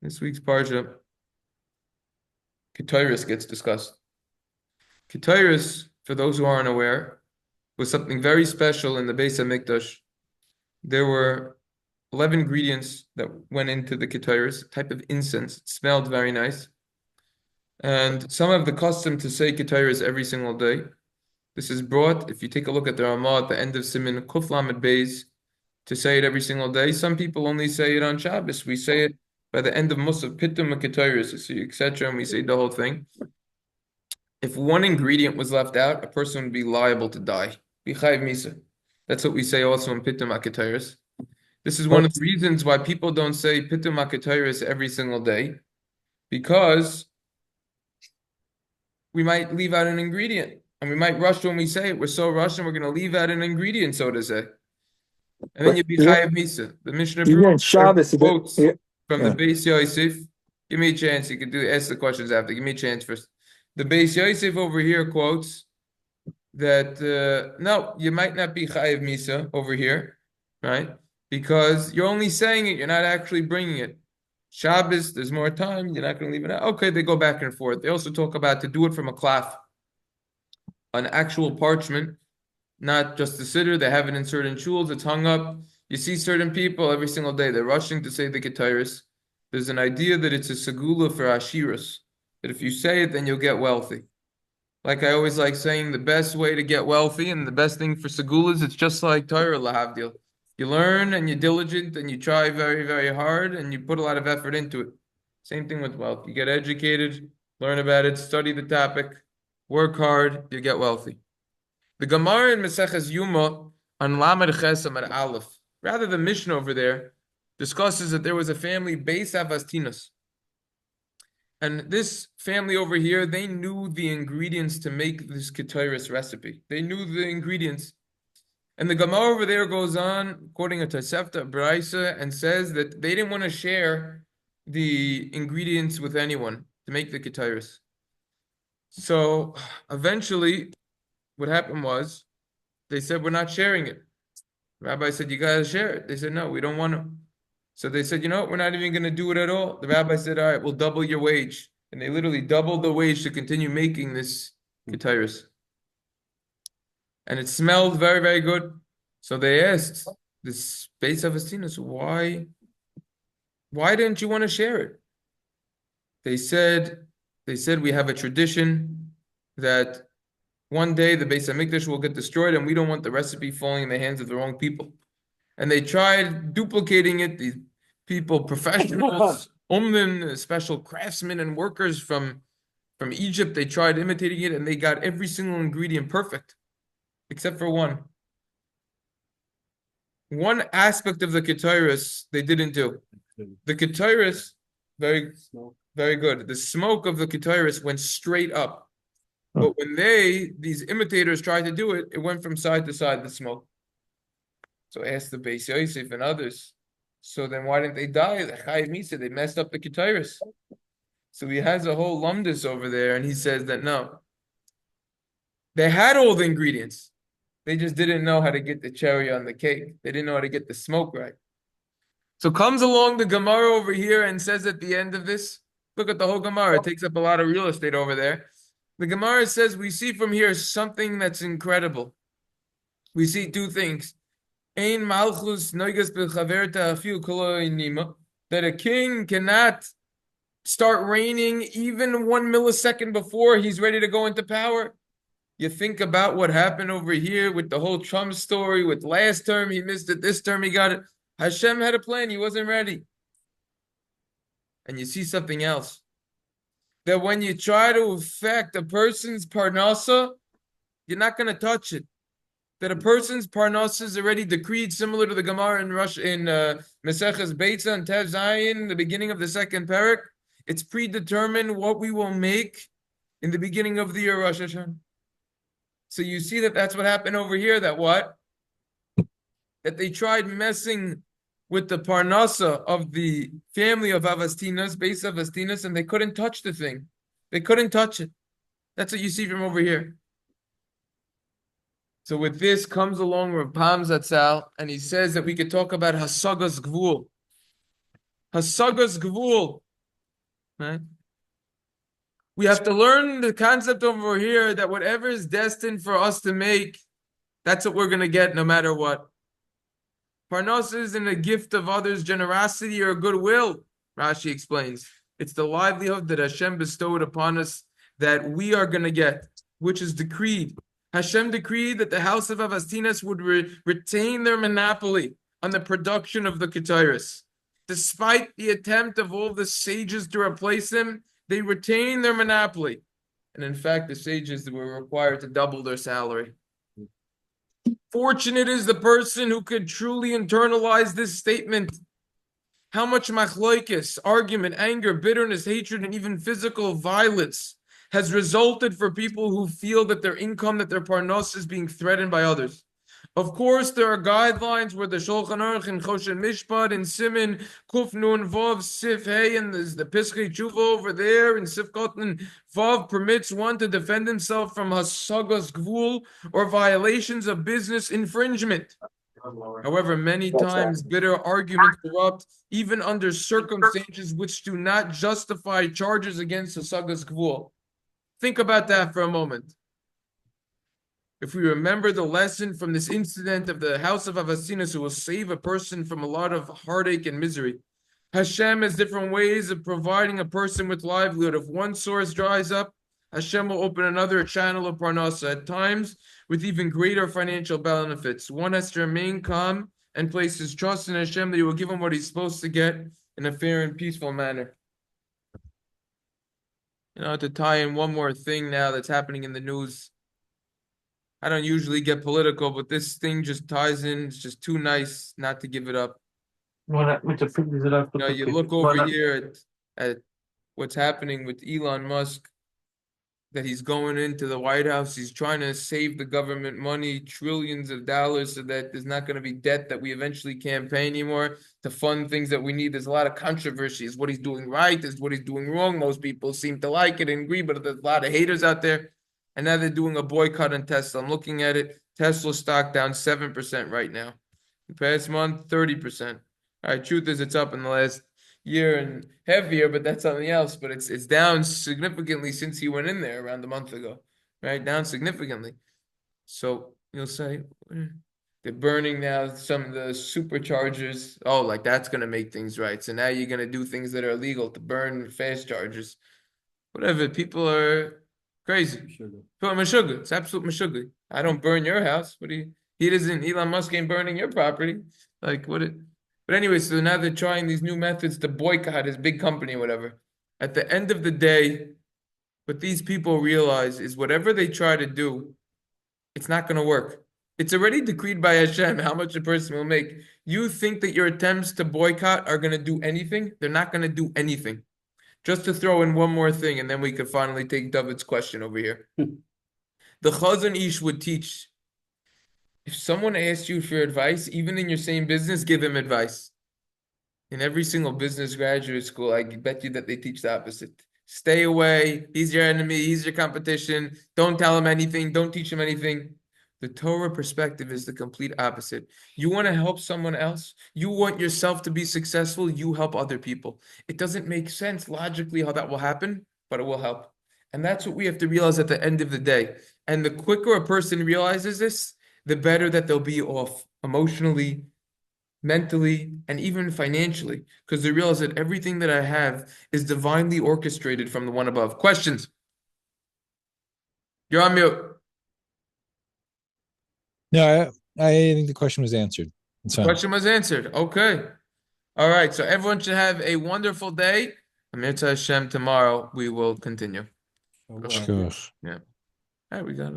This week's parsha, ketores gets discussed. Ketores, for those who aren't aware, was something very special in the Beis Hamikdash. There were 11 ingredients that went into the ketores, type of incense. It smelled very nice. And some have the custom to say ketores every single day. This is brought, if you take a look at the Ramah at the end of Siman Kuf Lamed Beis, to say it every single day. Some people only say it on Shabbos. We say it by the end of Musaf, Pitum Ketores, etc., and we say the whole thing. If one ingredient was left out, a person would be liable to die. B'chayv misa. That's what we say also in Pitum HaKetores. This is one of the reasons why people don't say Pitum HaKetores every single day, because we might leave out an ingredient, and we might rush when we say it. We're so rushed, and we're going to leave out an ingredient, so to say. And then you be chayav misa. The Mishnah Even Shabbos, quotes yeah, from the Beis Yosef. Give me a chance. You can ask the questions after. Give me a chance first. The Beis Yosef over here quotes that no, you might not be chayav misa over here, right? Because you're only saying it, you're not actually bringing it. Shabbos, there's more time. You're not going to leave it out. Okay, they go back and forth. They also talk about to do it from a cloth, an actual parchment, not just the siddur. They have it in certain shuls. It's hung up. You see certain people every single day. They're rushing to say the ketores. There's an idea that it's a segula for ashiras. That if you say it, then you'll get wealthy. Like I always like saying, the best way to get wealthy and the best thing for segulas, it's just like Torah lahavdil. You learn and you're diligent and you try very, very hard and you put a lot of effort into it. Same thing with wealth. You get educated, learn about it, study the topic, work hard, you get wealthy. The Gemara in Maseches Yuma on Lamed Chesam at Aleph, rather the Mishnah over there, discusses that there was a family Beis Avastinas. And this family over here, they knew the ingredients to make this ketores recipe. They knew the ingredients. And the Gemara over there goes on, quoting a Tosefta Braisa, and says that they didn't want to share the ingredients with anyone to make the ketores. So eventually, what happened was, they said, we're not sharing it. The rabbi said, you got to share it. They said, no, we don't want to. So they said, you know what, we're not even going to do it at all. The rabbi said, all right, we'll double your wage. And they literally doubled the wage to continue making this ketores. And it smelled very, very good. So they asked this Beis Avestinus, why didn't you want to share it? They said, we have a tradition that one day the Beis Hamikdash will get destroyed, and we don't want the recipe falling in the hands of the wrong people. And they tried duplicating it. These people, professionals, special craftsmen and workers from Egypt, they tried imitating it, and they got every single ingredient perfect, except for one. One aspect of the ketores they didn't do. The ketores, very, very good. The smoke of the ketores went straight up. But when these imitators tried to do it, it went from side to side, the smoke. So ask the Beis Yosef and others. So then why didn't they die? The Chayiv Misa, they messed up the ketores. So he has a whole lumdus over there, and he says that no. They had all the ingredients. They just didn't know how to get the cherry on the cake. They didn't know how to get the smoke right. So comes along the Gemara over here and says at the end of this, look at the whole Gemara. It takes up a lot of real estate over there. The Gemara says we see from here something that's incredible. We see two things. Ein malchus noigas b'chaverta afiu kolo inima, that a king cannot start reigning even 1 millisecond before he's ready to go into power. You think about what happened over here with the whole Trump story. With last term, he missed it. This term, he got it. Hashem had a plan. He wasn't ready. And you see something else. That when you try to affect a person's parnasa, you're not going to touch it. That a person's parnasa is already decreed, similar to the Gemara in Maseches Beitza and Tev Zayin, the beginning of the second parak. It's predetermined what we will make in the beginning of the year Rosh Hashanah. So you see that that's what happened over here. That what? That they tried messing with the parnasa of the family of Avastinas, Beis Avastinas, and they couldn't touch the thing. They couldn't touch it. That's what you see from over here. So with this comes along Rav Pam Zatzal, and he says that we could talk about Hasagas Gvul. Hasagas Gvul, right? We have to learn the concept over here that whatever is destined for us to make, that's what we're going to get no matter what. Parnos isn't a gift of others' generosity or goodwill, Rashi explains. It's the livelihood that Hashem bestowed upon us that we are going to get, which is decreed. Hashem decreed that the house of Avastinas would retain their monopoly on the production of the ketores. Despite the attempt of all the sages to replace them, they retain their monopoly. And in fact, the sages were required to double their salary. Fortunate is the person who could truly internalize this statement. How much machloikis, argument, anger, bitterness, hatred, and even physical violence has resulted for people who feel that their income, that their parnos is being threatened by others. Of course, there are guidelines where the Shulchan Aruch and Choshen Mishpat and Simin, Kuf Nun Vav, Sif Hey, and there's the Piskei Tshuva over there, and Sif Kotan Vav permits one to defend himself from Hasagas Gvul or violations of business infringement. However, many times bitter arguments erupt even under circumstances which do not justify charges against Hasagas Gvul. Think about that for a moment. If we remember the lesson from this incident of the house of Avastinas, who will save a person from a lot of heartache and misery. Hashem has different ways of providing a person with livelihood. If one source dries up, Hashem will open another channel of parnasa, at times with even greater financial benefits. One has to remain calm and place his trust in Hashem that He will give him what he's supposed to get in a fair and peaceful manner. To tie in one more thing now that's happening in the news. I don't usually get political, but this thing just ties in. It's just too nice not to give it up. You look over here at what's happening with Elon Musk, that he's going into the White House. He's trying to save the government money, trillions of dollars, so that there's not going to be debt that we eventually can't pay anymore to fund things that we need. There's a lot of controversy. Is what he's doing right? Is what he's doing wrong? Most people seem to like it and agree, but there's a lot of haters out there. And now they're doing a boycott on Tesla. I'm looking at it. Tesla stock down 7% right now. The past month, 30%. All right, truth is it's up in the last year and heavier, but that's something else. But it's down significantly since he went in there around a month ago. Right? Down significantly. So you'll say they're burning now some of the superchargers. Oh, like that's gonna make things right. So now you're gonna do things that are illegal to burn fast chargers. Whatever. People are crazy. Meshuggah. It's absolute meshuggah. I don't burn your house. He doesn't, Elon Musk ain't burning your property. Like what it But anyway, so now they're trying these new methods to boycott his big company or whatever. At the end of the day, what these people realize is whatever they try to do, it's not going to work. It's already decreed by Hashem how much a person will make. You think that your attempts to boycott are going to do anything? They're not going to do anything. Just to throw in one more thing, and then we could finally take David's question over here. The Chazon Ish would teach, if someone asks you for advice, even in your same business, give him advice. In every single business graduate school, I bet you that they teach the opposite. Stay away. He's your enemy. He's your competition. Don't tell him anything. Don't teach him anything. The Torah perspective is the complete opposite. You want to help someone else. You want yourself to be successful. You help other people. It doesn't make sense logically how that will happen, but it will help. And that's what we have to realize at the end of the day. And the quicker a person realizes this, the better that they'll be off emotionally, mentally, and even financially, because they realize that everything that I have is divinely orchestrated from the one above. Questions? You're on mute. No, I think the question was answered. The question was answered. Okay. All right. So everyone should have a wonderful day. Amir Hashem, tomorrow we will continue. Sure. Yeah. All right, we got it.